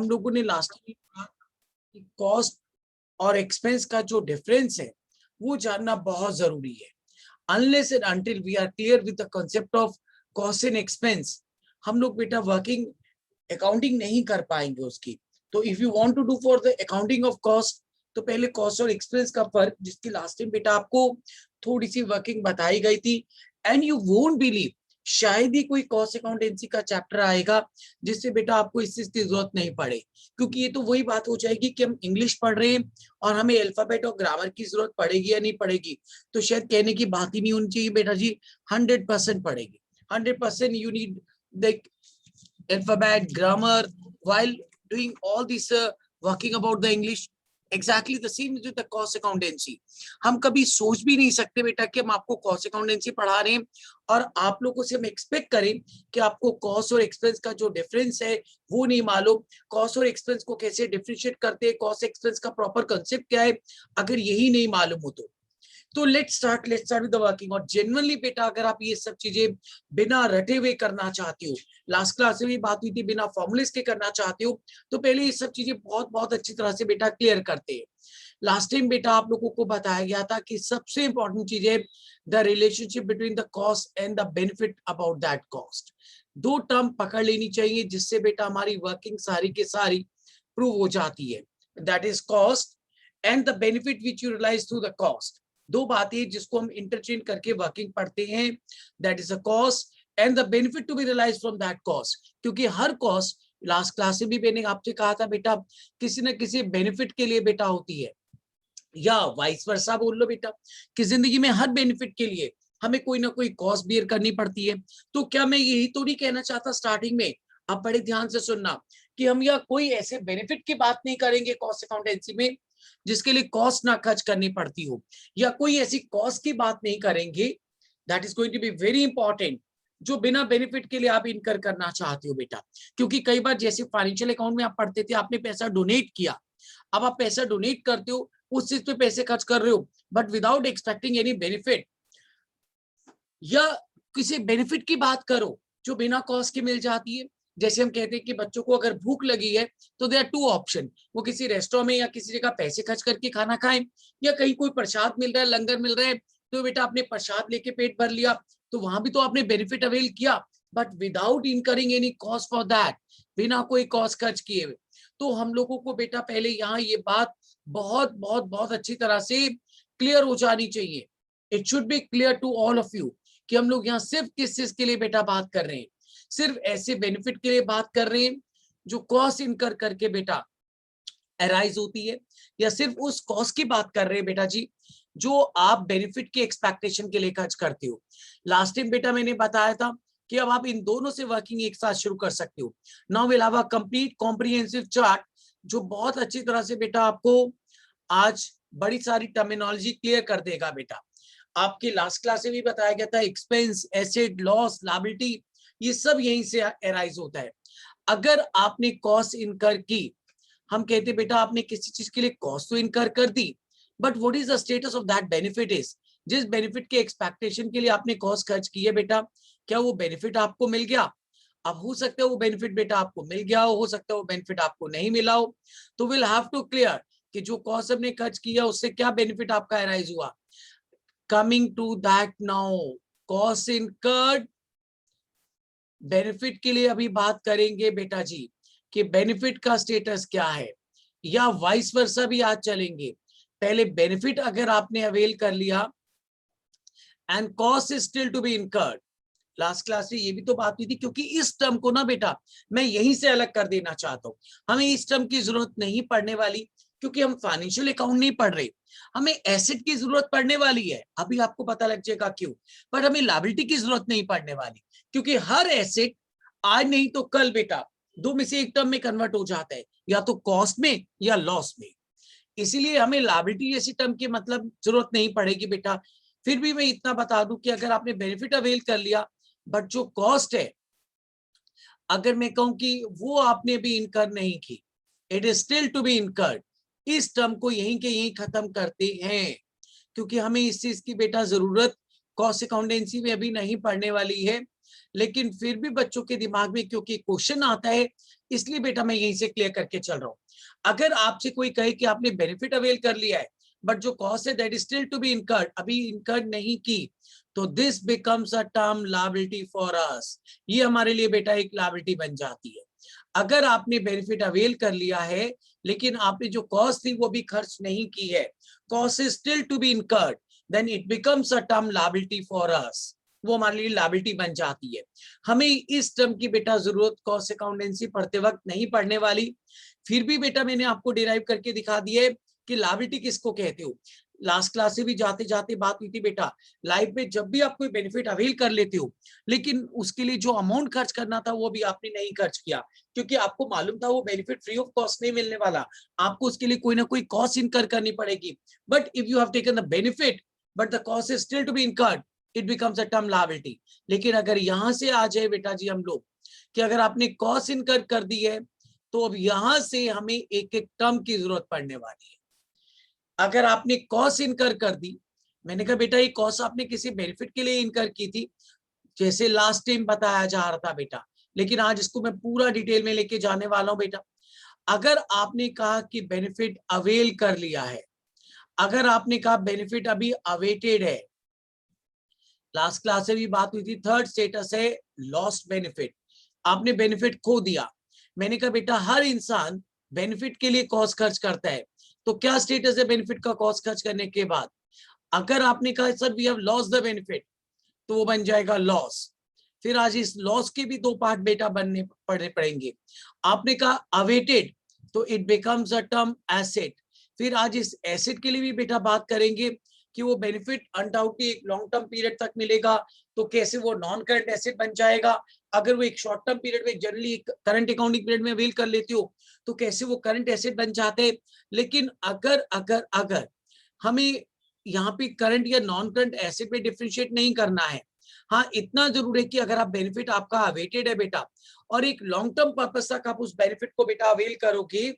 हम लोगों ने लास्ट टाइम कहा कि कॉस्ट और एक्सपेंस का जो डिफरेंस है वो जानना बहुत जरूरी है। Unless and until we are clear with the concept of cost and expense, हम लोग बेटा वर्किंग अकाउंटिंग नहीं कर पाएंगे उसकी। तो if you want to do for the accounting of cost, तो पहले कॉस्ट और एक्सपेंस का फर्क, जिसकी लास्ट टाइम बेटा आपको थोड़ी सी वर्किंग बताई गई थी, एंड यू वोंट बिलीव शायद ही कोई कॉस्ट अकाउंटेंसी का चैप्टर आएगा जिससे बेटा आपको इस चीज की जरूरत नहीं पड़े, क्योंकि ये तो वही बात हो जाएगी कि हम इंग्लिश पढ़ रहे हैं और हमें अल्फाबेट और ग्रामर की जरूरत पड़ेगी या नहीं पड़ेगी। तो शायद कहने की बात ही नहीं होनी चाहिए बेटा जी, 100% पड़ेगी। 100% you need the alphabet, grammar, while doing all this working about the English. Exactly the same with the cost accountancy. हम कभी सोच भी नहीं सकते बेटा कि हम आपको कॉस्ट अकाउंटेंसी पढ़ा रहे हैं और आप लोगों से हम एक्सपेक्ट करें कि आपको कॉस्ट और एक्सपेंस का जो डिफरेंस है वो नहीं मालूम, कॉस्ट और एक्सपेंस को कैसे डिफरेंशिएट करते हैं, कॉस्ट एक्सपेंस का प्रॉपर कंसेप्ट क्या है, अगर यही नहीं मालूम हो तो let's start with the working. और जेन्युइनली बेटा अगर आप ये सब चीजें बिना रटे हुए करना चाहते हो, लास्ट क्लास में भी बात हुई थी, बिना फॉर्मूलेस के करना चाहते हो, तो पहले ये सब चीजें बहुत बहुत अच्छी तरह से बेटा क्लियर करते हैं। लास्ट टाइम बेटा आप लोगों को बताया गया था कि सबसे इंपॉर्टेंट चीज है the relationship between the cost and the benefit about that cost. दो टर्म पकड़ लेनी चाहिए जिससे बेटा हमारी वर्किंग सारी की सारी प्रूव हो जाती है। That is cost and the benefit which you realise through the cost. दो बातें जिसको हम इंटरचेंज करके वर्किंग पढ़ते हैं, that is a cost and the benefit to be realise from that cost. क्योंकि हर कॉस्ट, लास्ट क्लास में भी मैंने आपसे कहा था बेटा, किसी न किसी बेनिफिट के लिए बेटा होती है, या वाइस वर्सा बोल लो बेटा, कि जिंदगी में हर बेनिफिट के लिए हमें कोई ना कोई कॉस्ट बियर करनी पड़ती है। तो क्या मैं यही तो नहीं कहना चाहता स्टार्टिंग में, आप बड़े ध्यान से सुनना, कि हम या कोई ऐसे बेनिफिट की बात नहीं करेंगे कॉस्ट अकाउंटेंसी में जिसके लिए कॉस्ट ना खर्च करनी पड़ती हो, या कोई ऐसी कॉस्ट की बात नहीं करेंगे, that is going to be very important, जो बिना बेनिफिट के लिए आप इनकर करना चाहते हो बेटा। क्योंकि कई बार जैसे फाइनेंशियल अकाउंट में आप पढ़ते थे, आपने पैसा डोनेट किया, अब आप पैसा डोनेट करते हो, उस चीज पे पैसे खर्च कर रहे हो, but without expecting any benefit, या किसी बेनिफिट की बात करो जो बिना कॉस्ट के मिल जाती है। जैसे हम कहते हैं कि बच्चों को अगर भूख लगी है तो देयर आर टू ऑप्शन, वो किसी रेस्टोरेंट में या किसी जगह पैसे खर्च करके खाना खाएं, या कहीं कोई प्रसाद मिल रहा है, लंगर मिल रहा है, तो बेटा आपने प्रसाद लेके पेट भर लिया, तो वहां भी तो आपने बेनिफिट अवेल किया, but without incurring any cost for that, बिना कोई कॉस्ट खर्च किए हुए। तो हम लोगों को बेटा पहले यहाँ ये बात बहुत बहुत बहुत अच्छी तरह से क्लियर हो जानी चाहिए। It should be clear to all of you कि हम लोग यहाँ सिर्फ किस चीज के लिए बेटा बात कर रहे हैं, सिर्फ ऐसे बेनिफिट के लिए बात कर रहे हैं जो कॉस्ट इनकर करके बेटा अराइज होती है, या सिर्फ उस कॉस्ट की बात कर रहे हैं बेटा जी जो आप बेनिफिट की एक्सपेक्टेशन के लिए खर्च करते हो। लास्ट टाइम बेटा मैंने बताया था कि अब आप इन दोनों से वर्किंग एक साथ शुरू कर सकते हो। Now will have a complete comprehensive chart जो बहुत अच्छी तरह से बेटा आपको आज बड़ी सारी टर्मिनोलॉजी क्लियर कर देगा बेटा। आपके लास्ट क्लास में भी बताया गया था एक्सपेंस, एसेट, लॉस, लायबिलिटी, ये सब यहीं से अराइज होता है। अगर आपने कॉस्ट इनकर की, हम कहते बेटा आपने किसी चीज के लिए कॉस्ट तो इनकर कर दी, but what is the status of that benefit is, जिस बेनिफिट के एक्सपेक्टेशन के लिए आपने कॉस्ट खर्च की है बेटा, क्या वो बेनिफिट आपको मिल गया? अब हो सकता है वो बेनिफिट बेटा आपको मिल गया हो सकता है वो बेनिफिट आपको नहीं मिला हो। तो विल हैव टू क्लियर कि जो कॉस्ट हमने खर्च किया उससे क्या बेनिफिट आपका अराइज हुआ। Coming to that now, cost incurred, benefit के लिए अभी बात करेंगे बेटा जी कि बेनिफिट का स्टेटस क्या है, या वाइस वर्सा भी आज चलेंगे। पहले बेनिफिट अगर आपने अवेल कर लिया and cost is still to be incurred. Last class में ये भी तो बात हुई थी, क्योंकि इस टर्म को ना बेटा मैं यहीं से अलग कर देना चाहता हूँ। हमें इस टर्म की जरूरत नहीं पड़ने वाली, क्योंकि हम फाइनेंशियल अकाउंट नहीं पढ़ रहे, हमें एसेट की जरूरत पड़ने वाली है, अभी आपको पता लग जाएगा क्यों। पर हमें लायबिलिटी की जरूरत नहीं पड़ने वाली, क्योंकि हर एसेट आज नहीं तो कल बेटा दो में से एक टर्म में कन्वर्ट हो जाता है, या तो कॉस्ट में या लॉस में। इसीलिए हमें लायबिलिटी जैसी टर्म की मतलब जरूरत नहीं पड़ेगी बेटा। फिर भी मैं इतना बता दूं कि अगर आपने बेनिफिट अवेल कर लिया, बट जो कॉस्ट है अगर मैं कहूं कि वो आपने भी इनकर नहीं की, it is still to be incurred, इस टर्म को यहीं के यहीं खत्म करते हैं, क्योंकि हमें इस चीज की बेटा जरूरत कॉस्ट अकाउंटेंसी में अभी नहीं पड़ने वाली है। लेकिन फिर भी बच्चों के दिमाग में क्योंकि क्वेश्चन आता है, इसलिए बेटा मैं यहीं से क्लियर करके चल रहा हूँ। अगर आपसे कोई कहे कि आपने बेनिफिट अवेल कर लिया है, बट जो कॉस्ट है that is still to be incurred, अभी इनकर्ड नहीं की, तो this becomes a term liability for us. ये हमारे लिए बेटा एक लायबिलिटी बन जाती है। अगर आपने बेनिफिट अवेल कर लिया है, लेकिन आपने जो कॉस्ट थी वो भी खर्च नहीं की है, cost is still to be incurred, then it becomes a term liability for us. वो हमारे लिए लायबिलिटी बन जाती है। हमें इस टर्म की बेटा जरूरत कॉस्ट अकाउंटेंसी पढ़ते वक्त नहीं पढ़ने वाली, फिर भी बेटा मैंने आपको डिराइव करके दिखा दिया है कि लायबिलिटी किसको कहते हो। लास्ट क्लास से भी जाते जाते बात हुई थी बेटा, लाइफ में जब भी आप कोई बेनिफिट अवेल कर लेते हो, लेकिन उसके लिए जो अमाउंट खर्च करना था वो भी आपने नहीं खर्च किया, क्योंकि आपको मालूम था वो बेनिफिट फ्री ऑफ कॉस्ट नहीं मिलने वाला, आपको उसके लिए कोई ना कोई कॉस्ट इनकर करनी पड़ेगी। But if you have taken the benefit but the cost is still to be incurred, it becomes a term liability. लेकिन अगर यहां से आ जाए बेटा जी हम लोग कि अगर आपने कॉस्ट इनकर कर दी है, तो अब यहां से हमें एक एक टर्म की जरूरत पड़ने वाली है। अगर आपने कॉस्ट इनकर कर दी, मैंने कहा बेटा ये कॉस्ट आपने किसी बेनिफिट के लिए इनकर की थी, जैसे लास्ट टाइम बताया जा रहा था बेटा, लेकिन आज इसको मैं पूरा डिटेल में लेके जाने वाला हूं बेटा। अगर आपने कहा कि बेनिफिट अवेल कर लिया है, अगर आपने कहा बेनिफिट अभी अवेटेड है, लास्ट क्लास से भी बात हुई थी, थर्ड स्टेटस है लॉस्ट बेनिफिट, आपने बेनिफिट खो दिया। मैंने कहा बेटा हर इंसान बेनिफिट के लिए कॉस्ट खर्च करता है, तो क्या स्टेटस है बेनिफिट का कॉस्ट खर्च करने के बाद? अगर आपने कहा sir we have lost the benefit, तो वो बन जाएगा लॉस। फिर आज इस लॉस के भी दो पार्ट बेटा बनने पड़ेंगे। आपने कहा अवेटेड, तो it becomes a term asset. फिर आज इस एसेट के लिए भी बेटा बात करेंगे कि वो बेनिफिट अनडाउटली एक लॉन्ग टर्म पीरियड तक मिलेगा, तो कैसे वो नॉन करंट एसेट बन जाएगा। अगर वो एक शॉर्ट टर्म पीरियड में जनरली करंट अकाउंटिंग पीरियड में अवेल कर लेती हो, तो कैसे वो करंट एसेट बन जाते हैं। लेकिन अगर अगर अगर हमें यहाँ पे करंट या नॉन करंट एसेट में डिफरेंशिएट नहीं करना है, हाँ इतना जरूर है कि अगर आप बेनिफिट आपका अवेटेड है बेटा, और एक लॉन्ग टर्म पर्पस तक आप उस बेनिफिट को बेटा अवेल करोगे,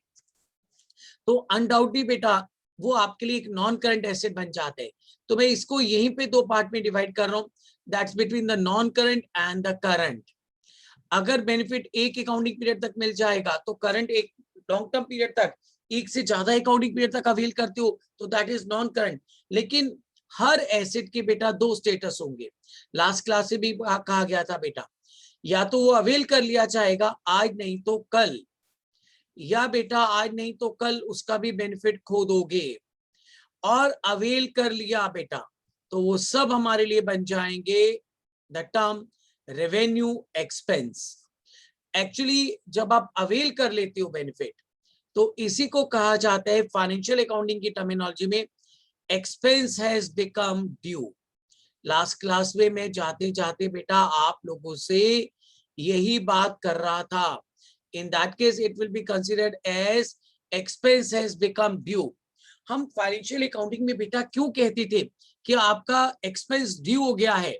तो अनडाउटली बेटा वो आपके लिए एक नॉन करंट एसेट बन जाते हैं। तो मैं इसको यहीं पे दो पार्ट में डिवाइड कर रहा हूँ, that's between the non current and the current. अगर बेनिफिट एक अकाउंटिंग पीरियड तक मिल जाएगा, तो करंट एक लॉन्ग टर्म पीरियड तक, एक से ज्यादा अकाउंटिंग पीरियड तक अवेल करते हो, तो दैट इज नॉन करंट। लेकिन हर एसेट के बेटा दो स्टेटस होंगे, लास्ट क्लास से भी कहा गया था बेटा, या तो वो अवेल कर लिया जाएगा आज नहीं तो कल, या बेटा आज नहीं तो कल उसका भी बेनिफिट खो दोगे। और अवेल कर लिया बेटा, तो वो सब हमारे लिए बन जाएंगे the term revenue expense. Actually जब आप अवेल कर लेते हो बेनिफिट, तो इसी को कहा जाता है फाइनेंशियल अकाउंटिंग की टर्मिनोलॉजी में expense has become due. Last class में मैं जाते जाते बेटा आप लोगों से यही बात कर रहा था। In that case it will be considered as expense has become due. हम फाइनेंशियल अकाउंटिंग में बेटा क्यों कहते थे कि आपका एक्सपेंस ड्यू हो गया है?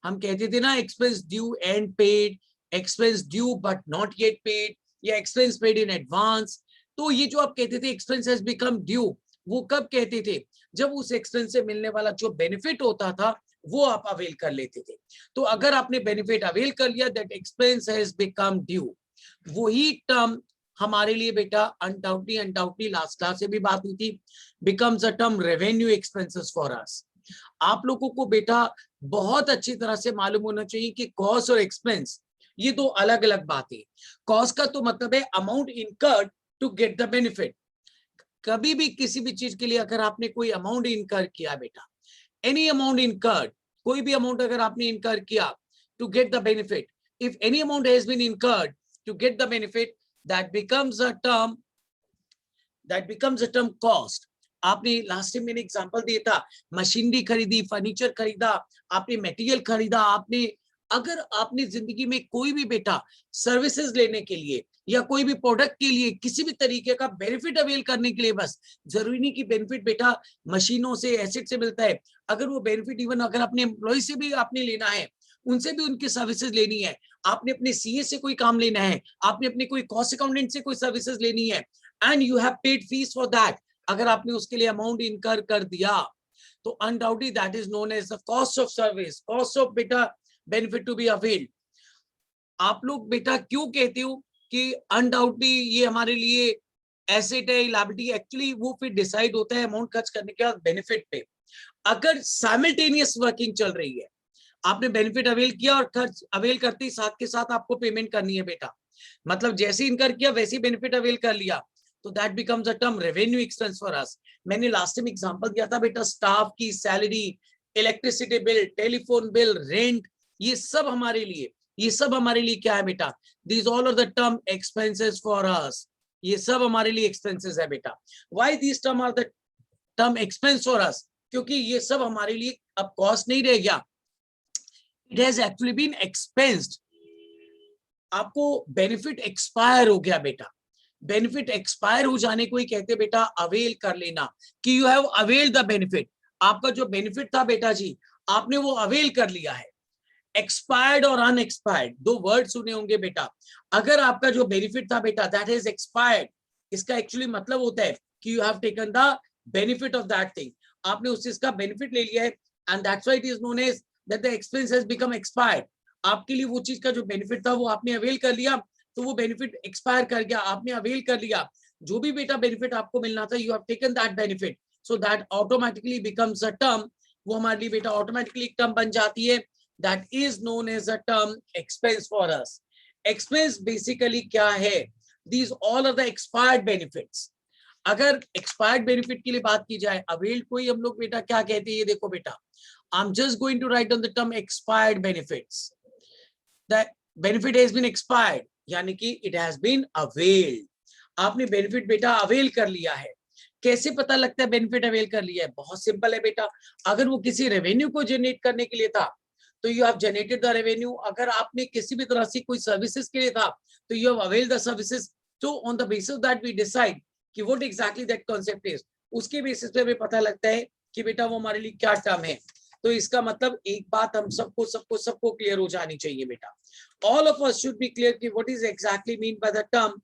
हम कहते थे ना expense due and paid, expense due but not yet paid, या एक्सपेंस पेड इन एडवांस। तो ये जो आप कहते थे एक्सपेंस हैज बिकम ड्यू, वो कब कहते थे? जब उस एक्सपेंस से मिलने वाला जो बेनिफिट होता था वो आप अवेल कर लेते थे। तो अगर आपने बेनिफिट अवेल कर लिया, that expense has become due. वही टर्म हमारे लिए बेटा अनडाउटली लास्ट क्लास से भी बात हुई थी, becomes a term revenue expenses for अस। आप लोगों को बेटा बहुत अच्छी तरह से मालूम होना चाहिए कि कॉस्ट और एक्सपेंस ये दो अलग अलग बातें। कॉस्ट का तो मतलब है amount incurred to get the benefit. कभी भी किसी भी चीज के लिए अगर आपने कोई अमाउंट इनकर किया बेटा, एनी अमाउंट इनकर्ड, कोई भी अमाउंट अगर आपने इनकर किया to get the benefit, if any amount has been incurred to get the benefit, that becomes a term, that becomes a term cost। आपने लास्ट टाइम मैंने एग्जांपल दिया था, machinery खरीदी, फर्नीचर खरीदा, आपने मटेरियल खरीदा, आपने अगर आपने जिंदगी में कोई भी बेटा सर्विसेज लेने के लिए या कोई भी प्रोडक्ट के लिए किसी भी तरीके का बेनिफिट अवेल करने के लिए, बस जरूरी नहीं कि बेनिफिट बेटा मशीनों से एसेट से मिलता है, अगर वो बेनिफिट इवन अगर अपने एम्प्लॉय से भी आपने लेना है, उनसे भी उनकी सर्विसेज लेनी है, आपने अपने सीए से कोई काम लेना है, आपने अपने कोई कॉस्ट अकाउंटेंट से कोई सर्विसेज लेनी है, and you have paid fees for that, अगर आपने उसके लिए अमाउंट इनकर कर दिया, तो undoubtedly that is known as the cost of service, cost of बेटा बेनिफिट टू बी अवेल्ड। आप लोग बेटा क्यों कहते हो कि अनडाउटली ये हमारे लिए एसेट है, लायबिलिटी? एक्चुअली वो फिर डिसाइड होता है अमाउंट खर्च करने के बाद बेनिफिट पे। अगर साइमल्टेनियस वर्किंग चल रही है, आपने बेनिफिट अवेल किया और खर्च अवेल करते ही साथ के साथ आपको पेमेंट करनी है बेटा, मतलब जैसे इनकर किया वैसे ही बेनिफिट अवेल कर लिया, तो that becomes a term revenue expense for अस। मैंने लास्ट टाइम एग्जांपल दिया था बेटा, स्टाफ की salary, electricity bill, telephone bill, rent, ये सब हमारे लिए, ये सब हमारे लिए क्या है बेटा? These all are the term expenses for us. ये सब हमारे लिए एक्सपेंसेस है बेटा। Why these term are the term expense for us? क्योंकि ये सब हमारे लिए अब कॉस्ट नहीं रह गया, इट हैज एक्चुअली बीन एक्सपेंस्ड। आपको बेनिफिट एक्सपायर हो गया बेटा, बेनिफिट एक्सपायर हो जाने को ही कहते बेटा अवेल कर लेना, कि you have avail the benefit. आपका जो बेनिफिट था बेटा जी, आपने वो अवेल कर लिया है। एक्सपायर्ड और अनएक्सपायर्ड दो वर्ड सुने होंगे बेटा। अगर आपका जो बेनिफिट था बेटा दैट इज एक्सपायर्ड, इसका एक्चुअली मतलब होता है कि you have taken the benefit of that thing, आपने उस चीज का बेनिफिट ले लिया है, and that's why it is known as that the expense has become expired. आपके लिए वो चीज का जो बेनिफिट था वो आपने अवेल कर लिया, तो वो बेनिफिट एक्सपायर कर गया, आपने अवेल कर लिया। जो भी बेटा बेनिफिट आपको मिलना था, you have taken that benefit, so that automatically becomes a term. वो हमारे लिए बेटा ऑटोमेटिकली एक टर्म बन जाती है, that is known as a term expense for us. Expense basically क्या है? These all are the expired benefits. अगर expired benefit के लिए बात की जाए, availed को ही हम लोग बेटा क्या कहते हैं? ये देखो बेटा, I'm just going to write down the term expired benefits. The benefit has been expired, यानी कि it has been availed. आपने बेनिफिट बेटा अवेल कर लिया है। कैसे पता लगता है बेनिफिट अवेल कर लिया है? बहुत सिंपल है बेटा, अगर वो किसी रेवेन्यू को जनरेट करने के लिए था तो you have generated the revenue. अगर आपने किसी भी तरह से कोई सर्विसेज के लिए था तो you have avail the services. तो on the basis that we decide कि what exactly that concept is, उसके बेसिस पे हमें पता लगता है कि बेटा वो हमारे लिए क्या टर्म है। तो इसका मतलब एक बात हम सबको क्लियर हो जानी चाहिए बेटा, all of us should be clear कि what is exactly mean by the term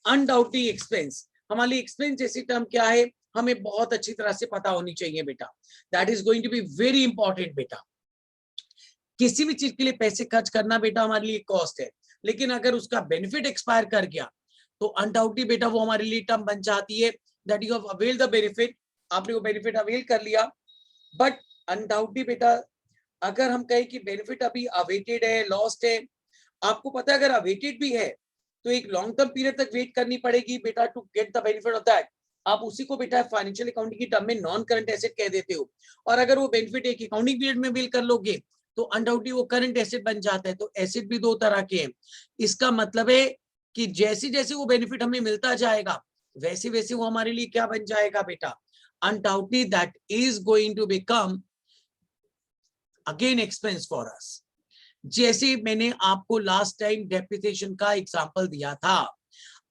undoubtedly expense. हमारी एक्सपेंस जैसी टर्म क्या है हमें बहुत अच्छी तरह से पता होनी चाहिए बेटा, that is going to be very important बेटा। किसी भी चीज के लिए पैसे खर्च करना बेटा हमारे लिए कॉस्ट है, लेकिन अगर उसका बेनिफिट एक्सपायर कर गया तो अनडाउटली बेटा वो हमारे लिए टर्म बन जाती है that you have avail the benefit. आपने वो बेनिफिट अवेल कर लिया, बट अनडाउटली बेटा अगर हम कहें कि बेनिफिट अभी अवेटेड है, लॉस्ट है, आपको पता है अगर अवेटेड भी है तो एक लॉन्ग टर्म पीरियड तक वेट करनी पड़ेगी बेटा to get the benefit of that. आप उसी को बेटा फाइनेंशियल अकाउंटिंग की टर्म में नॉन करंट एसेट कह देते हो, और अगर वो बेनिफिट एक अकाउंटिंग पीरियड में बिल कर लोगे तो अनडाउटली वो करंट एसेट बन जाता है। तो एसेट भी दो तरह के हैं। इसका मतलब है कि जैसे जैसे वो बेनिफिट हमें मिलता जाएगा वैसे वैसे वो हमारे लिए क्या बन जाएगा बेटा, undoubtedly that is going to become again expense for us. जैसे मैंने आपको लास्ट टाइम डेप्रिसिएशन का एग्जांपल दिया था,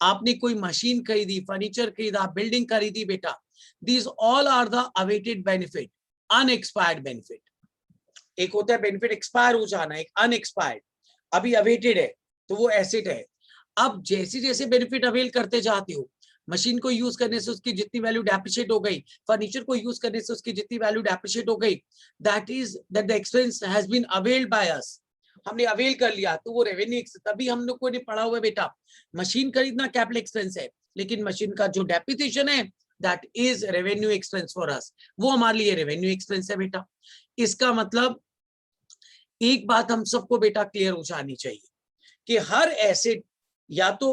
आपने कोई मशीन खरीदी, फर्नीचर खरीदा, बिल्डिंग खरीदी बेटा, these all are the awaited benefit, unexpired benefit. एक होता है बेनिफिट एक्सपायर हो जाना, एक अनएक्सपायर्ड, अभी अवेटेड है तो वो एसेट है। अब जैसे जैसे बेनिफिट अवेल करते जाते हो, मशीन को यूज करने से उसकी जितनी वैल्यू डेप्रिशिएट हो गई, फर्नीचर को यूज करने से उसकी जितनी वैल्यू डेप्रिशिएट हो गई, that is that the expense has been availed by us. हमने अवेल कर लिया तो वो रेवेन्यू। तभी हम लोग को पढ़ा हुआ है बेटा, मशीन खरीदना कैपिटल एक्सपेंस है, लेकिन मशीन का जो डेप्रिसिएशन है that is revenue expense for us, वो हमारे लिए रेवेन्यू एक्सपेंस है बेटा। इसका मतलब एक बात हम सबको बेटा क्लियर हो जानी चाहिए कि हर एसेट या तो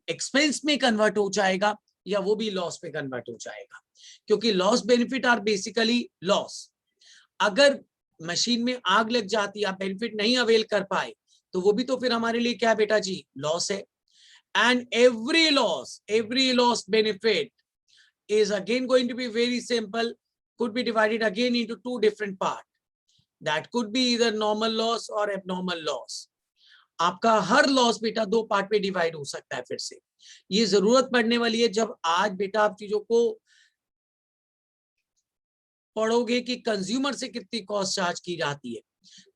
एक्सपेंस में कन्वर्ट हो जाएगा या वो भी लॉस में कन्वर्ट हो जाएगा, क्योंकि loss benefit are basically loss. अगर मशीन में आग लग जाती है, बेनिफिट नहीं अवेल कर पाए, तो वो भी तो फिर हमारे लिए क्या बेटा जी, लॉस है। And every loss benefit is again going to be very simple, could be divided again into two different parts. That could be either normal loss or abnormal loss. आपका हर लॉस बेटा दो पार्ट में divide हो सकता है। फिर से ये जरूरत पड़ने वाली है जब आज बेटा आप चीजों को पढ़ोगे कि कंज्यूमर से कितनी कॉस्ट चार्ज की जाती है,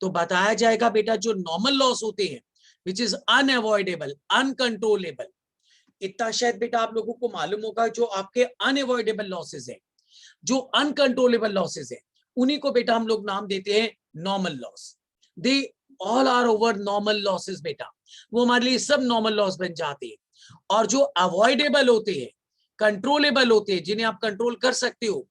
तो बताया जाएगा बेटा जो नॉर्मल लॉस होते हैं विच इज अनअवॉइडेबल, अनकंट्रोलेबल। इतना शायद बेटा आप लोगों को मालूम होगा, जो आपके अनअवॉइडेबल लॉसेस है, जो अनकंट्रोलेबल लॉसेस है, उन्हीं को बेटा हम लोग नाम देते हैं normal loss. They all are over normal losses बेटा, वो हमारे लिए सब नॉर्मल लॉस बन जाते हैं। और जो अवॉइडेबल होते हैं, कंट्रोलेबल होते हैं, जिन्हें आप कंट्रोल कर सकते हो,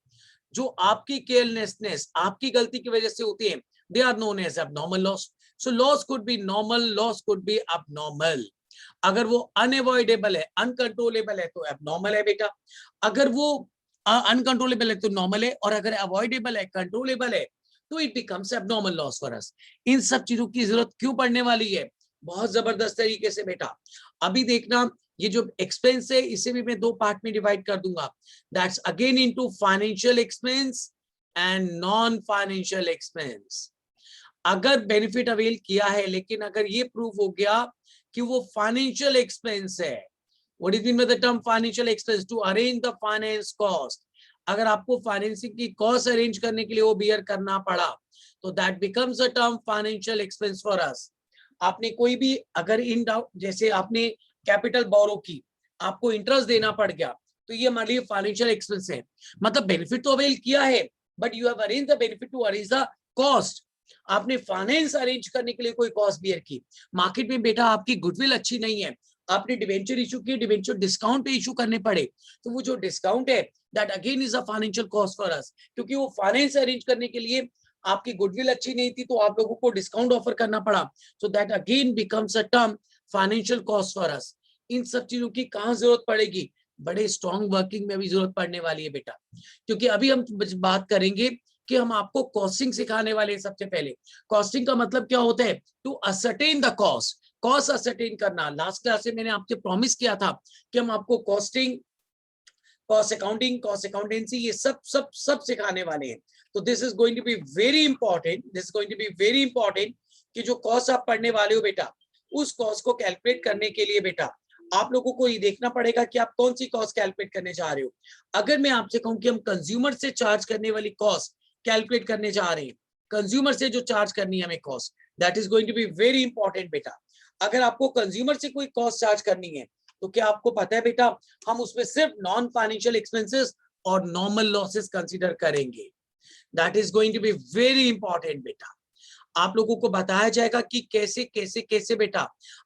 जो आपकी केयरलेसनेस, आपकी गलती की वजह से होती है, they are known as abnormal loss. So loss could be normal, loss could be abnormal. अगर वो अनअवॉइडेबल है, अनकंट्रोलेबल है, तो एबनॉर्मल है बेटा। अगर वो अनकंट्रोलेबल है तो नॉर्मल है, और अगर अवॉइडेबल है, कंट्रोलेबल है, तो it becomes abnormal loss for us. इन सब चीजों की जरूरत क्यों पड़ने वाली है? बहुत जबरदस्त तरीके से बेटा। अभी देखना, ये जो एक्सपेंस है इसे भी मैं दो पार्ट में डिवाइड कर दूंगा। That's again into financial expense and non financial expense. अगर बेनिफिट अवेल किया है, लेकिन अगर ये प्रूव हो गया कि वो फाइनेंशियल एक्सपेंस है, what is mean by the term financial expense? To arrange the finance cost. अगर आपको फाइनेंसिंग की कॉस्ट अरेंज करने के लिए वो बियर करना पड़ा, तो that becomes a term financial expense for अस। आपने कोई भी अगर इन डाउट, जैसे आपने कैपिटल बोरो की, आपको इंटरेस्ट देना पड़ गया, तो ये हमारे लिए फाइनेंशियल एक्सपेंस है। मतलब बेनिफिट तो अवेल किया है, but you have arrange the benefit to arrange the cost. आपने फाइनेंस अरेंज करने के लिए कोई कॉस्ट बियर की। मार्केट में बेटा आपकी गुडविल अच्छी नहीं है, आपने डिवेंचर इशू किए, डिवेंचर डिस्काउंट पे इशू करने पड़े, तो वो जो डिस्काउंट है, that again is a financial cost for us, क्योंकि वो फाइनेंस अरेंज करने के लिए आपकी गुडविल अच्छी नहीं थी, तो आप लोगों को डिस्काउंट ऑफर करना पड़ा। So that again becomes a term financial cost for us. इन सब चीजों की कहां जरूरत पड़ेगी? बड़े स्ट्रॉन्ग वर्किंग में भी जरूरत पड़ने वाली है बेटा, क्योंकि अभी हम बात करेंगे कि हम आपको कॉस्टिंग सिखाने वाले हैं। सबसे पहले कॉस्टिंग का मतलब क्या होता है? To ascertain the cost, cost ascertain करना। लास्ट क्लास में मैंने आपसे प्रॉमिस किया था कि हम आपको costing, cost accounting, cost accountancy, ये सब सब सब सिखाने वाले हैं। तो this is going to be very important, this is going to be very important कि जो कॉस्ट आप पढ़ने वाले हो बेटा, उस कॉस्ट को कैलकुलेट करने के लिए बेटा आप लोगों को ये देखना पड़ेगा कि आप कौन सी कॉस्ट कैलकुलेट करने जा रहे हो। अगर मैं आपसे कहूं कि हम कंज्यूमर से चार्ज करने वाली कॉस्ट कैलकुलेट करने जा रहे हैं, कंज्यूमर से जो चार्ज करनी है हमें cost, that is going to be very important बेटा। अगर आपको कंज्यूमर से कोई कॉस्ट चार्ज करनी है, तो क्या आपको पता है बेटा, हम उसमें सिर्फ नॉन फाइनेंशियल एक्सपेंसेस और नॉर्मल लॉसेस कंसीडर करेंगे। That is going to be very important बेटा। आप लोगों को बताया जाएगा कि कैसे कैसे कैसे बेटा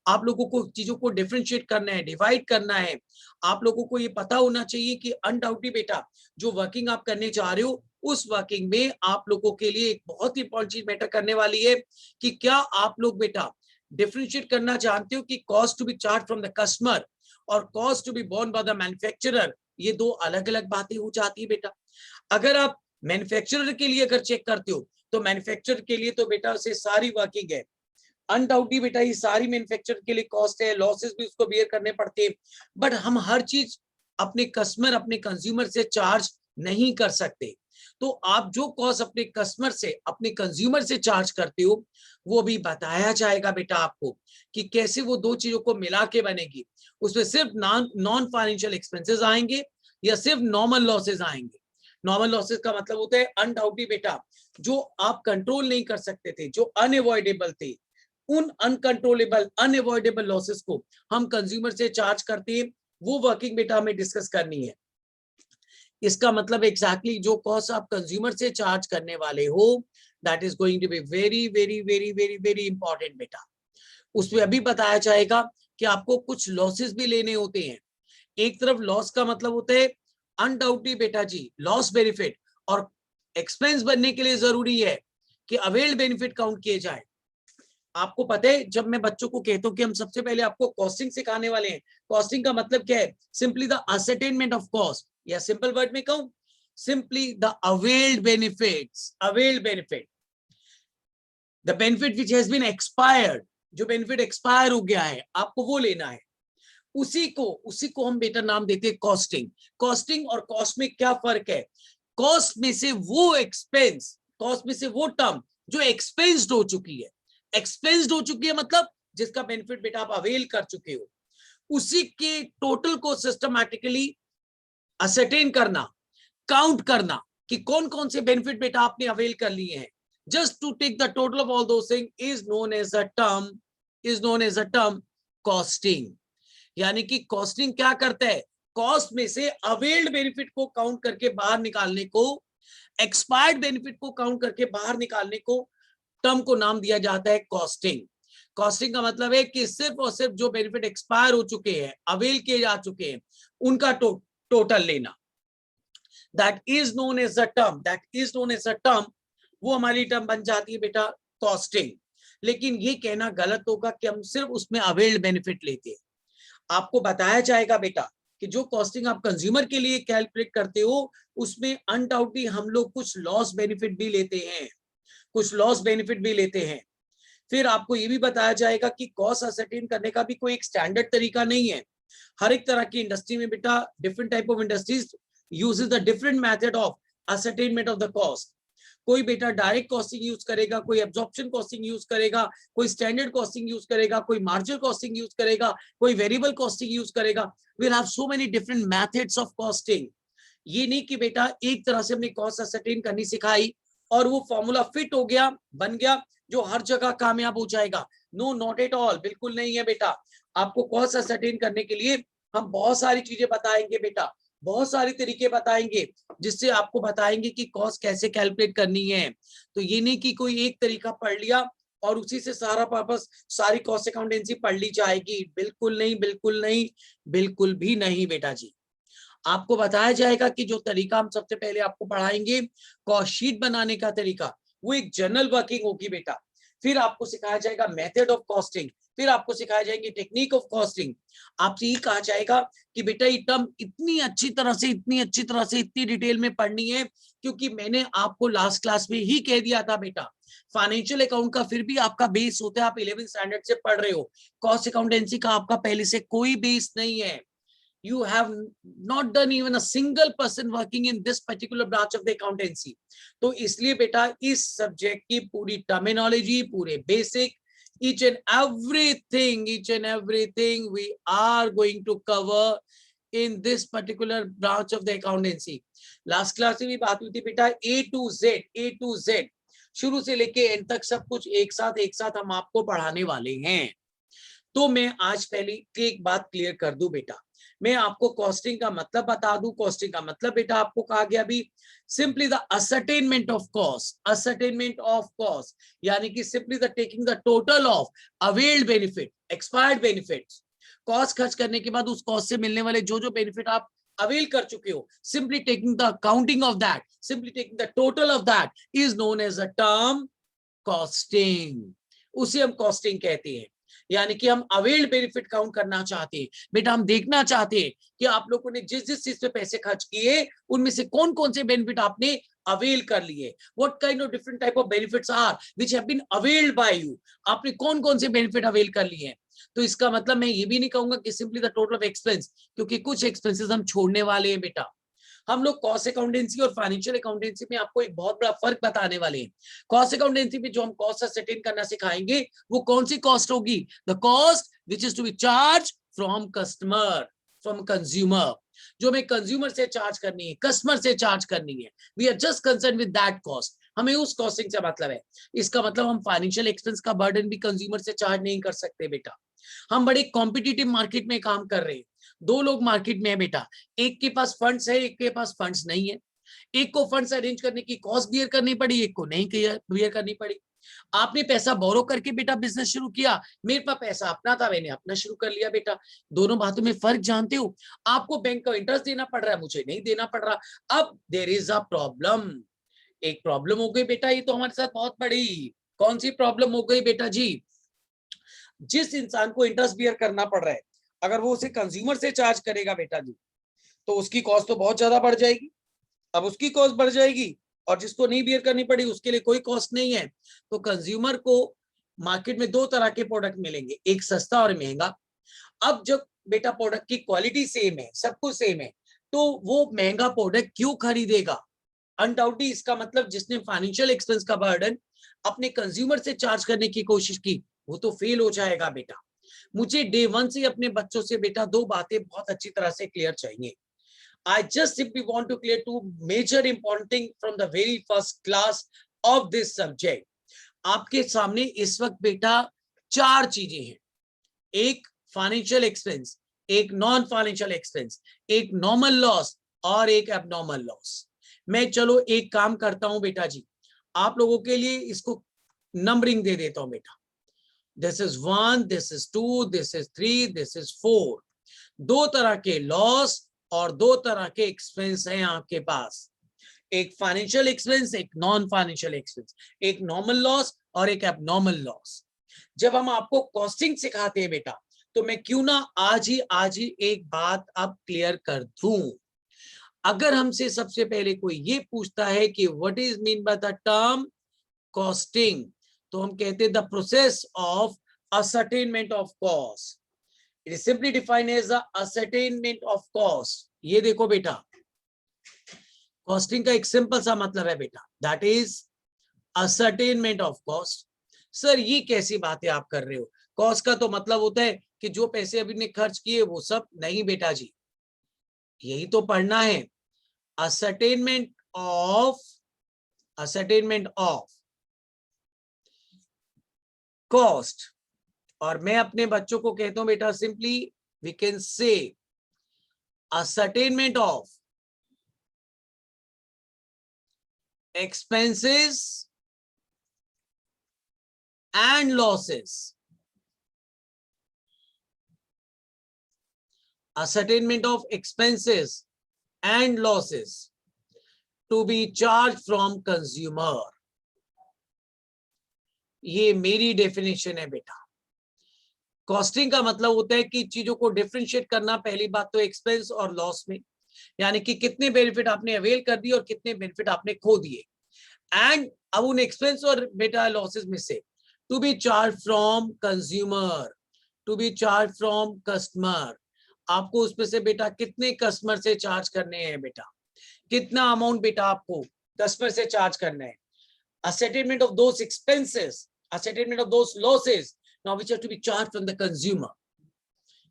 आप लोगों को चीजों को डिफरेंशिएट करना है, डिवाइड करना है। आप लोगों को ये पता होना चाहिए कि अनडाउटली बेटा जो वर्किंग आप करने जा रहे हो, उस वर्किंग में आप लोगों के लिए एक बहुत ही इंपॉर्टेंट चीज मैटर करने वाली है कि क्या आप लोग बेटा डिफरेंशिएट करना जानते हो कि cost to be charge from the customer और cost to be borne by the manufacturer, ये दो अलग अलग बातें हो जाती है बेटा। अगर आप मैन्युफैक्चरर के लिए अगर चेक करते हो, तो मैन्युफैक्चरर के लिए तो बेटा से सारी वर्किंग है, अनडाउटली बेटा ये सारी मैन्युफैक्चरर के लिए कॉस्ट है, लॉसेस भी उसको बियर करने पड़ते हैं। बट हम हर चीज अपने कस्टमर, अपने कंज्यूमर से चार्ज नहीं कर सकते। तो आप जो कॉस्ट अपने कस्टमर से, अपने कंज्यूमर से चार्ज करते हो, वो भी बताया जाएगा बेटा आपको कि कैसे वो दो चीजों को मिला के बनेगी। उसमें सिर्फ नॉन फाइनेंशियल एक्सपेंसेस आएंगे या सिर्फ नॉर्मल लॉसेस आएंगे। नॉर्मल लॉसेस का मतलब होता है अनडाउटली बेटा जो आप कंट्रोल नहीं कर सकते थे, जो अनअवॉइडेबल थे, उन अनकंट्रोलेबल अनअवॉइडेबल लॉसेस को हम कंज्यूमर से चार्ज करते हैं। वो वर्किंग बेटा हमें डिस्कस करनी है। इसका मतलब एग्जैक्टली जो कॉस्ट आप कंज्यूमर से चार्ज करने वाले हो, that is going to be very very very very very important बेटा। उसमें अभी बताया जाएगा कि आपको कुछ लॉसेस भी लेने होते हैं। एक तरफ लॉस का मतलब होता है अनडाउटली बेटा जी लॉस बेनिफिट, और एक्सपेंस बनने के लिए जरूरी है कि अवेल्ड बेनिफिट काउंट किए जाए। आपको पता है जब मैं बच्चों को कहता हूं कि हम सबसे पहले आपको कॉस्टिंग सिखाने वाले हैं, कॉस्टिंग का मतलब क्या है? Simply the ascertainment of cost, या सिंपल वर्ड में कहूं, simply the availed benefits, availed benefit, the benefit which has been expired, जो बेनिफिट एक्सपायर हो गया है आपको वो लेना है। उसी को हम बेटा नाम देते हैं कॉस्टिंग। कॉस्टिंग और कॉस्ट में क्या फर्क है? कॉस्ट में से वो एक्सपेंस, कॉस्ट में से वो टर्म जो एक्सपेंस्ड हो चुकी है, एक्सपेंस्ड हो चुकी है मतलब जिसका बेनिफिट बेटा आप अवेल कर चुके हो, उसी के टोटल को सिस्टमैटिकली असरटेन करना, काउंट करना कि कौन कौन से बेनिफिट बेटा आपने अवेल कर लिए हैं। Just to take the total of all those things is known as a term, is known as a term costing. यानी कि कॉस्टिंग क्या करता है? कॉस्ट में से अवेल्ड बेनिफिट को काउंट करके बाहर निकालने को, एक्सपायर्ड बेनिफिट को काउंट करके बाहर निकालने को टर्म को नाम दिया जाता है कॉस्टिंग। कॉस्टिंग का मतलब है कि सिर्फ और सिर्फ जो बेनिफिट एक्सपायर हो चुके हैं, अवेल किए जा चुके हैं, उनका टोटल लेना। That is known as a term, that is known as a term, वो हमारी टर्म बन जाती है बेटा कॉस्टिंग। लेकिन ये कहना गलत होगा कि हम सिर्फ उसमें अवेल्ड बेनिफिट लेते हैं। आपको बताया जाएगा बेटा कि जो कॉस्टिंग आप कंज्यूमर के लिए कैलकुलेट करते हो, उसमें अनडाउटली हम लोग कुछ लॉस बेनिफिट भी लेते हैं, कुछ लॉस बेनिफिट भी लेते हैं। फिर आपको ये भी बताया जाएगा कि कॉस्ट असरटेन करने का भी कोई एक स्टैंडर्ड तरीका नहीं है। हर एक तरह की इंडस्ट्री में बेटा, different type of industries uses the different method of ascertainment of the cost. कोई बेटा डायरेक्ट कॉस्टिंग यूज करेगा, कोई एब्जॉर्प्शन कॉस्टिंग यूज करेगा, कोई स्टैंडर्ड कॉस्टिंग यूज करेगा, कोई मार्जिनल कॉस्टिंग यूज करेगा, कोई वेरिएबल कॉस्टिंग यूज करेगा। We have so many different methods of costing. ये नहीं कि बेटा एक तरह से हमने कॉस्ट असरटेन करनी सिखाई और वो फॉर्मूला फिट हो गया, बन गया, जो हर जगह कामयाब हो जाएगा। नो, नॉट एट ऑल, बिल्कुल नहीं है बेटा। आपको कॉस्ट असरटेन करने के लिए हम बहुत सारी चीजें बताएंगे बेटा, बहुत सारे तरीके बताएंगे, जिससे आपको बताएंगे कि कॉस्ट कैसे कैलकुलेट करनी है। तो ये नहीं कि कोई एक तरीका पढ़ लिया और उसी से सारा पर्पस, सारी कॉस्ट अकाउंटेंसी पढ़ ली जाएगी। बिल्कुल नहीं, बिल्कुल नहीं, बिल्कुल भी नहीं बेटा जी। आपको बताया जाएगा कि जो तरीका हम सबसे पहले आपको पढ़ाएंगे, कॉस्ट शीट बनाने का तरीका, वो एक जर्नल वर्किंग होगी बेटा। फिर आपको सिखाया जाएगा मेथड ऑफ कॉस्टिंग, फिर आपको सिखाया जाएंगे टेक्निक ऑफ कॉस्टिंग। आपसे ये कहा जाएगा कि बेटा ये टर्म इतनी अच्छी तरह से, इतनी अच्छी तरह से, इतनी डिटेल में पढ़नी है, क्योंकि मैंने आपको लास्ट क्लास में ही कह दिया था बेटा, फाइनेंशियल अकाउंट का फिर भी आपका बेस होता है, आप 11th स्टैंडर्ड से पढ़ रहे हो। कॉस्ट अकाउंटेंसी का आपका पहले से कोई बेस नहीं है। You have not done even a single person working in this particular branch of the accountancy. तो इसलिए बेटा इस सब्जेक्ट की पूरी टर्मिनोलॉजी, पूरे basic, each and everything we are going to cover in this particular branch of the accountancy. Last class में भी बात हुई थी बेटा, A to Z शुरू से लेके एंड तक सब कुछ एक साथ हम आपको पढ़ाने वाले हैं। तो मैं आज पहले एक बात क्लियर कर दूं बेटा, मैं आपको कॉस्टिंग का मतलब बता दूं। कॉस्टिंग का मतलब बेटा आपको कहा गया अभी, simply the ascertainment of cost, ascertainment of cost, यानी कि simply the taking the total of availed benefit, expired benefits. Cost खर्च करने के बाद उस कॉस्ट से मिलने वाले जो जो बेनिफिट आप अवेल कर चुके हो, simply taking the accounting of that, simply taking the total of that is known as a term costing. उसे हम कॉस्टिंग कहते हैं। यानी कि हम अवेल्ड बेनिफिट काउंट करना चाहते हैं बेटा, हम देखना चाहते हैं कि आप लोगों ने जिस जिस चीज पे पैसे खर्च किए, उनमें से कौन कौन से बेनिफिट आपने अवेल कर लिए। What kind of different type of benefits are which have been availed by you, आपने कौन कौन से बेनिफिट अवेल कर लिए हैं। तो इसका मतलब मैं ये भी नहीं कहूंगा कि simply the total of expense, क्योंकि कुछ एक्सपेंसेस हम छोड़ने वाले हैं बेटा। हम लोग कॉस्ट अकाउंटेंसी और फाइनेंशियल अकाउंटेंसी में आपको एक बहुत बड़ा फर्क बताने वाले हैं। कॉस्ट अकाउंटेंसी में जो हम कॉस्ट असरटेन करना सिखाएंगे, वो कौन सी कॉस्ट होगी, the cost which is to be charge from customer, from consumer, जो हमें कंज्यूमर से चार्ज करनी है, कस्टमर से चार्ज करनी है। We are just concern with that cost, हमें उस कॉस्टिंग से मतलब है। इसका मतलब हम फाइनेंशियल एक्सपेंस का बर्डन भी कंज्यूमर से चार्ज नहीं कर सकते बेटा। हम बड़े कॉम्पिटिटिव मार्केट में काम कर रहे हैं। दो लोग मार्केट में है बेटा, एक के पास फंड्स है, एक के पास फंड्स नहीं है। एक को फंड्स अरेंज करने की कॉस्ट बियर करनी पड़ी, एक को नहीं बियर करनी पड़ी। आपने पैसा बोरो करके बेटा बिजनेस शुरू किया, मेरे पास पैसा अपना था, मैंने अपना शुरू कर लिया बेटा। दोनों बातों में फर्क जानते हो। आपको बैंक का इंटरेस्ट देना पड़ रहा है, मुझे नहीं देना पड़ रहा। अब देयर इज अ प्रॉब्लम, एक प्रॉब्लम हो गई बेटा, ये तो हमारे साथ बहुत बड़ी। कौन सी प्रॉब्लम हो गई बेटा जी? जिस इंसान को इंटरेस्ट बियर करना पड़ रहा है, अगर वो उसे कंज्यूमर से चार्ज करेगा बेटा जी, तो उसकी कॉस्ट तो बहुत ज्यादा बढ़ जाएगी। अब उसकी कॉस्ट बढ़ जाएगी और जिसको नहीं बियर करनी पड़ी उसके लिए कोई कॉस्ट नहीं है। तो कंज्यूमर को मार्केट में दो तरह के प्रोडक्ट मिलेंगे, एक सस्ता और महंगा। अब जब बेटा प्रोडक्ट की क्वालिटी सेम है, सब कुछ सेम है, तो वो महंगा प्रोडक्ट क्यों खरीदेगा? अनडाउटली इसका मतलब जिसने फाइनेंशियल एक्सपेंस का बर्डन अपने कंज्यूमर से चार्ज करने की कोशिश की, वो तो फेल हो जाएगा बेटा। मुझे डे वन से अपने बच्चों से बेटा दो बातें बहुत अच्छी तरह से क्लियर चाहिए। I just simply want to clear two major important things from the very first class of this subject. आपके सामने इस वक्त बेटा चार चीजें हैं, एक फाइनेंशियल एक्सपेंस, एक नॉन फाइनेंशियल एक्सपेंस, एक नॉर्मल लॉस और एक एबनॉर्मल लॉस। मैं चलो एक काम करता हूं बेटा जी, आप लोगों के लिए इसको नंबरिंग दे देता हूं बेटा, this is 1, this is 2, this is 3, this is 4। दो तरह के लॉस और दो तरह के एक्सपेंस हैं आपके पास, एक फाइनेंशियल एक्सपेंस, एक नॉन फाइनेंशियल एक्सपेंस, एक नॉर्मल लॉस और एक एबनॉर्मल लॉस। जब हम आपको कॉस्टिंग सिखाते हैं बेटा, तो मैं क्यों ना आज ही एक बात अब क्लियर कर दूं। अगर हमसे सबसे पहले कोई ये पूछता है कि what is mean by the term costing, तो हम कहते हैं the process of ascertainment of cost. It is simply defined as the ascertainment of cost. ये देखो बेटा, कॉस्टिंग का एक सिंपल सा मतलब है बेटा, that is ascertainment of cost. Sir ये कैसी बातें आप कर रहे हो, कॉस्ट का तो मतलब होता है कि जो पैसे अभी ने खर्च किए वो सब, नहीं बेटा जी, यही तो पढ़ना है। ascertainment of cost, और मैं अपने बच्चों को कहता हूं बेटा, simply we can say ascertainment of expenses and losses. Ascertainment of expenses and losses to be charged from consumer. ये मेरी डेफिनेशन है बेटा। कॉस्टिंग का मतलब होता है कि चीजों को डिफरेंशिएट करना, पहली बात तो एक्सपेंस और लॉस में, यानी कि कितने बेनिफिट आपने अवेल कर दिए और कितने बेनिफिट आपने खो दिए, एंड अब उन एक्सपेंस और बेटा लॉसेस में से to be charge from consumer, to be charge from customer, आपको उसमें से बेटा कितने कस्टमर से चार्ज करने हैं बेटा, कितना अमाउंट बेटा आपको कस्टमर से चार्ज करना है। ascertainment of those expenses, ascertainment of those losses now which have to be charged from the consumer.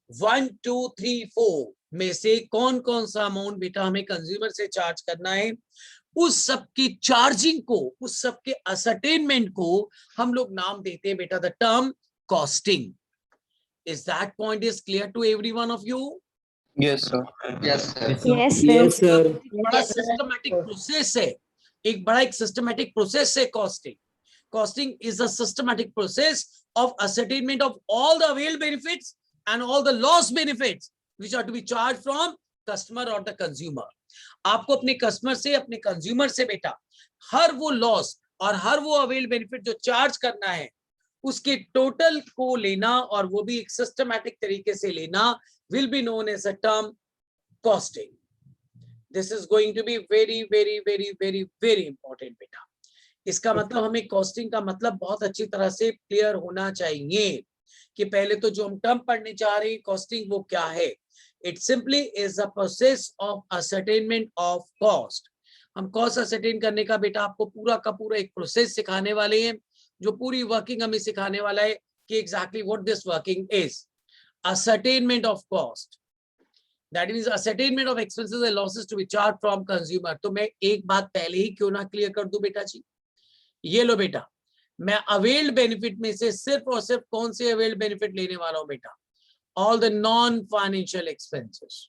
1 2 3 4 में से कौन कौन सा अमाउंट बेटा हमें कंज्यूमर से चार्ज करना है, उस सब की चार्जिंग को, उस सब के ascertainment को हम लोग नाम देते हैं बेटा the term costing. Is that point is clear to every one of you? Yes, sir. Yes, sir. Yes, Yes, sir. sir. बड़ा सिस्टमैटिक प्रोसेस है, एक बड़ा एक सिस्टमैटिक प्रोसेस है costing. Costing is a systematic process of ascertainment of all the availed benefits and all the lost benefits which are to be charged from customer or the consumer. आपको अपने customer से, अपने consumer से बेटा हर वो loss और हर वो avail benefit जो चार्ज करना है, उसके टोटल को लेना, और वो भी एक सिस्टमैटिक तरीके से लेना, will be known as a term costing. This is going to be very, very, very, very, very important बेटा। इसका मतलब हमें कॉस्टिंग का मतलब बहुत अच्छी तरह से क्लियर होना चाहिए कि पहले तो जो हम टर्म पढ़ने जा रहे हैं कॉस्टिंग, वो क्या है। It simply is a process of ascertainment of cost. हम कॉस्ट ascertain करने का बेटा आपको पूरा का पूरा एक प्रोसेस सिखाने वाले हैं, जो पूरी वर्किंग हमें सिखाने वाला है कि exactly what this working is. ascertainment of cost, that is ascertainment of expenses and losses to be charged from consumer। तो मैं एक बात पहले ही क्यों ना क्लियर कर दूं बेटा जी, ये लो बेटा, मैं अवेल्ड बेनिफिट में से सिर्फ और सिर्फ कौन से अवेल्ड बेनिफिट लेने वाला हूं बेटा, all the non financial expenses.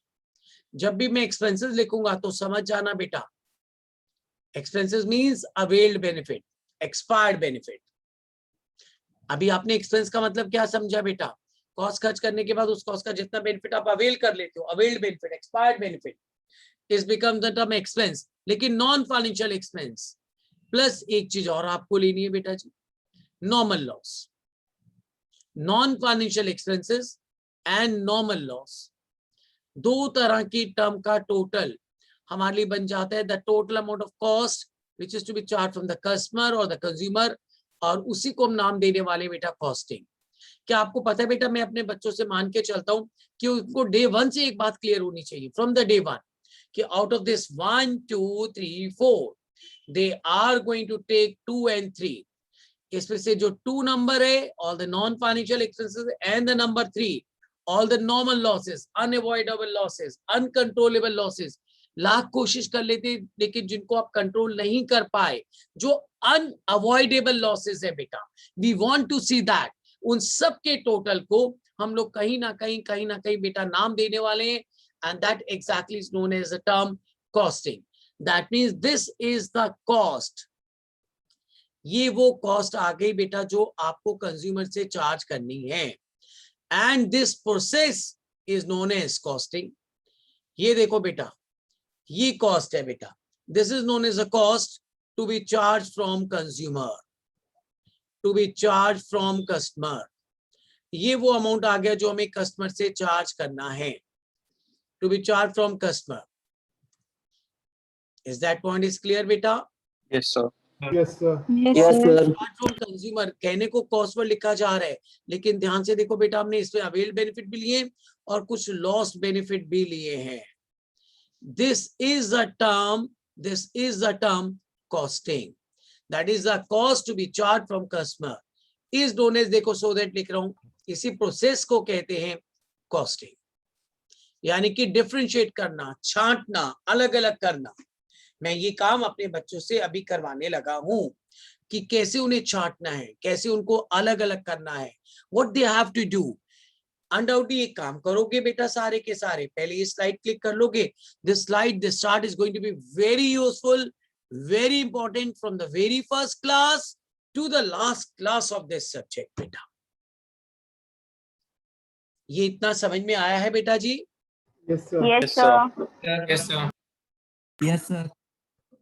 जब भी मैं एक्सपेंसेस लिखूंगा तो समझ जाना बेटा, expenses means availed benefit, expired benefit. अभी आपने एक्सपेंस का मतलब क्या समझा बेटा, कॉस्ट खर्च करने के बाद उस कॉस्ट का जितना बेनिफिट आप अवेल कर लेते हो, availed benefit, expired benefit is become the term expense. लेकिन नॉन फाइनेंशियल एक्सपेंस प्लस एक चीज और आपको लेनी है बेटा जी, normal loss. Non financial expenses and normal loss, दो तरह की टर्म का टोटल हमारे लिए बन जाता है the total amount of cost which is to be charge from the customer और द कंज्यूमर, और उसी को हम नाम देने वाले बेटा कॉस्टिंग। क्या आपको पता है बेटा, मैं अपने बच्चों से मान के चलता हूं कि उनको डे 1 से एक बात क्लियर होनी चाहिए, फ्रॉम द डे 1, कि out of this 1 2 3 4 they are going to take 2 and 3। इसमें से जो 2 नंबर है, all the non financial expenses, and the number 3 all the normal losses, unavoidable losses, uncontrollable losses। Lakh कोशिश कर लेते लेकिन जिनको आप कंट्रोल नहीं कर पाए, जो अनअवॉइडेबल लॉसेस है बेटा, we want to see that, उन सब के टोटल को हम लोग कहीं ना कहीं बेटा नाम देने वाले हैं, and that exactly is known as the term costing। That means this is the cost ये वो कॉस्ट आ गई बेटा जो आपको कंज्यूमर से चार्ज करनी है, and this process is known as costing. ये देखो बेटा, ये कॉस्ट है बेटा, this is known as a cost to be charge from consumer, to be charge from customer. ये वो अमाउंट आ गया जो हमें कस्टमर से चार्ज करना है, to be charge from customer. Is that point is clear बेटा? Yes, sir. Yes, sir. Yes, sir. Charge from consumer कहने को कॉस्ट पर लिखा जा रहा है, लेकिन ध्यान से देखो बेटा, हमने इसमें अवेल बेनिफिट भी लिए और कुछ लॉस्ट बेनिफिट भी लिए हैं। This is the term, this is the term costing, that is the cost to be charge from customer is known as, देखो सो दैट लिख रहा हूं, इसी प्रोसेस को कहते हैं कॉस्टिंग। यानी कि डिफरेंशिएट करना, छांटना, अलग अलग करना। मैं ये काम अपने बच्चों से अभी करवाने लगा हूं कि कैसे उन्हें छांटना है, कैसे उनको अलग अलग करना है, what they have to do. Undoubtedly एक काम करोगे बेटा सारे के सारे, पहले ये स्लाइड क्लिक कर लोगे। This slide, this chart is going to be very useful, very important from the very first class to the last class of this subject बेटा। ये इतना समझ में आया है बेटा जी? Yes, sir. Yes, Yes, sir. sir. Yes, sir. Yes, sir.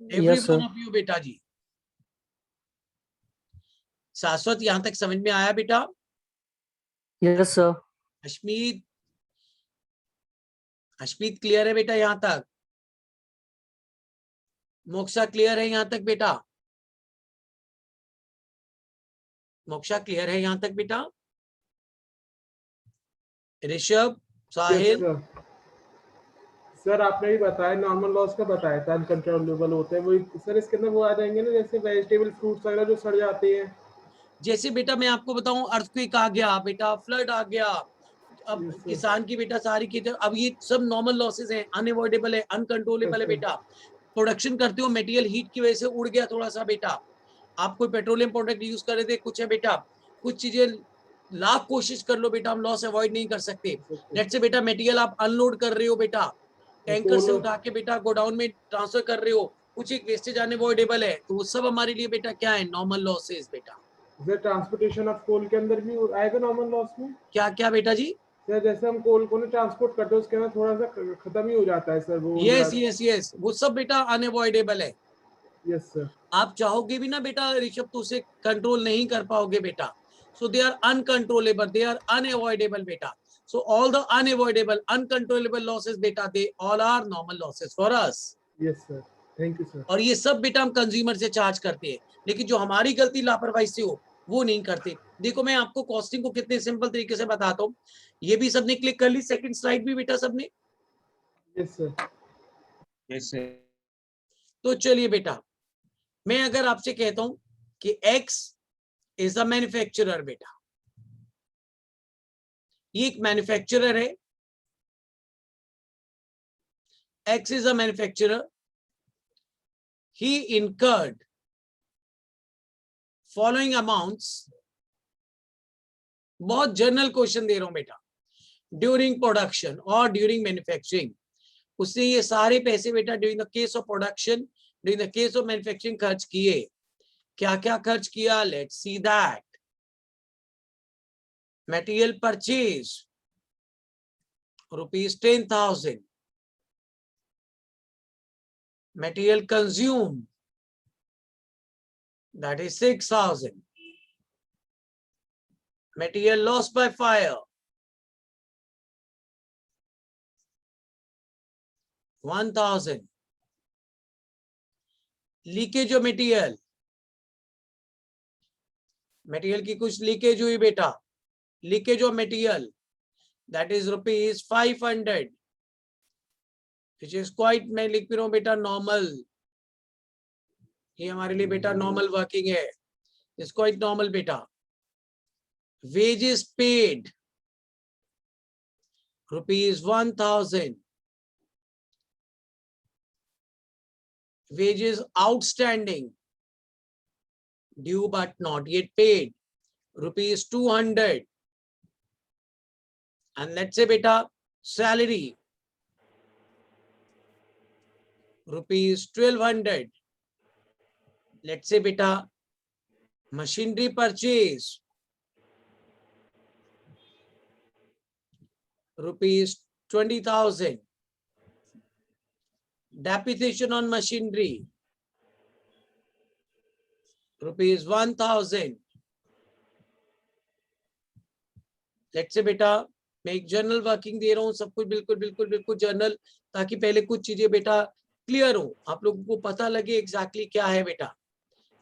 Every Yes, sir. One of you बेटा जी। शाश्वत यहां तक समझ में आया बेटा? Yes, sir. Ashmeet, Ashmeet clear है बेटा यहां तक? मोक्षा क्लियर है यहां तक बेटा? मोक्षा क्लियर है यहां तक बेटा? ऋषभ, Yes, साहिल, sir. सर आपने भी बताया, नॉर्मल लॉस का बताया था, अनकंट्रोलेबल होते हैं वही सर। इसके अंदर वो आ जाएंगे ना, जैसे वेजिटेबल फ्रूट्स वगैरह जो सड़ जाते हैं। जैसे बेटा मैं आपको बताऊं, अर्थक्वेक आ गया बेटा, फ्लड आ गया, अब Yes, sir. किसान की बेटा सारी की, अब ये सब नॉर्मल लॉसेस हैं, अनअवॉइडेबल है, अनकंट्रोलेबल है Yes, sir. बेटा। प्रोडक्शन करते हो, मटेरियल हीट की वजह से उड़ गया थोड़ा सा बेटा, आप कोई पेट्रोलियम प्रोडक्ट यूज कर रहे थे, कुछ है बेटा, कुछ चीजें लाख कोशिश कर लो बेटा, हम लॉस अवॉइड नहीं कर सकते। लेट्स से बेटा मटेरियल आप अनलोड कर रहे हो बेटा, टैंकर से उठा के बेटा गोडाउन में ट्रांसफर कर रहे हो, कुछ एक वेस्टेज अनअवॉइडेबल है, तो वो सब हमारे लिए बेटा क्या है, नॉर्मल लॉसेस बेटा। सर ट्रांसपोर्टेशन ऑफ कोल के अंदर भी आएगा नॉर्मल लॉस में? क्या क्या बेटा जी? सर जैसे हम कोल को ट्रांसपोर्ट करते हैं, उसके अंदर थोड़ा सा खत्म ही हो जाता है सर वो। यस यस यस, वो सब बेटा अनअवॉइडेबल है। Yes sir. आप चाहोगे भी ना बेटा ऋषभ तो उसे कंट्रोल नहीं कर पाओगे बेटा, so they are uncontrollable, they are unavoidable beta, so all the unavoidable uncontrollable losses beta, they all are normal losses for us। Yes sir, thank you sir. और ये सब बेटा हम कंज्यूमर से चार्ज करते हैं, लेकिन जो हमारी गलती लापरवाही से हो वो नहीं करते। देखो मैं आपको कॉस्टिंग को कितने सिंपल तरीके से बताता हूँ। ये भी सबने क्लिक कर ली, सेकंड स्लाइड भी बेटा सबने? Yes sir. Yes, sir. तो चलिए बेटा, मैं अगर आपसे कहता हूं कि X इज अ मैन्युफैक्चरर बेटा, ये एक मैन्युफैक्चरर है, X is a manufacturer, he incurred following amounts, बहुत जनरल क्वेश्चन दे रहा हूं बेटा, ड्यूरिंग प्रोडक्शन और ड्यूरिंग मैन्युफैक्चरिंग। उसने ये सारे पैसे बेटा during the case of production, during the case of manufacturing खर्च किए। क्या क्या खर्च किया, let's see that. Material purchase ₹10,000, material consumed, that is 6,000, material lost by fire 1,000, leakage of material, material की कुछ लीकेज हुई बेटा, leakage of material, that is ₹500, which is quite, मैं लिख भी रहा हूं बेटा नॉर्मल, ये हमारे लिए बेटा नॉर्मल वर्किंग है, इज क्वाइट नॉर्मल बेटा। Wages paid ₹1,000, wages outstanding, due but not yet paid, ₹200, and let's say beta salary ₹1,200, let's say beta machinery purchase rupees 20,000. Depreciation on machinery rupees 1,000. Let's say बेटा मैं एक journal working they रहा हूँ, सब कुछ बिल्कुल बिल्कुल बिल्कुल जर्नल, ताकि पहले कुछ चीजें बेटा क्लियर हो, आप लोगों को पता लगे एग्जैक्टली क्या है बेटा।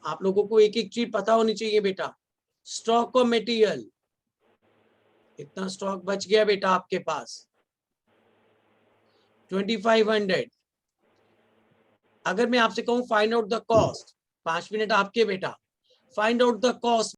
आप लोगों को एक एक चीज पता होनी चाहिए बेटा। स्टॉक ऑफ मटेरियल, इतना स्टॉक बच गया बेटा आपके पास 2500। अगर मैं आपसे कहूं find out the cost, 5 minute आपके बेटा, फाइंड आउट द कॉस्ट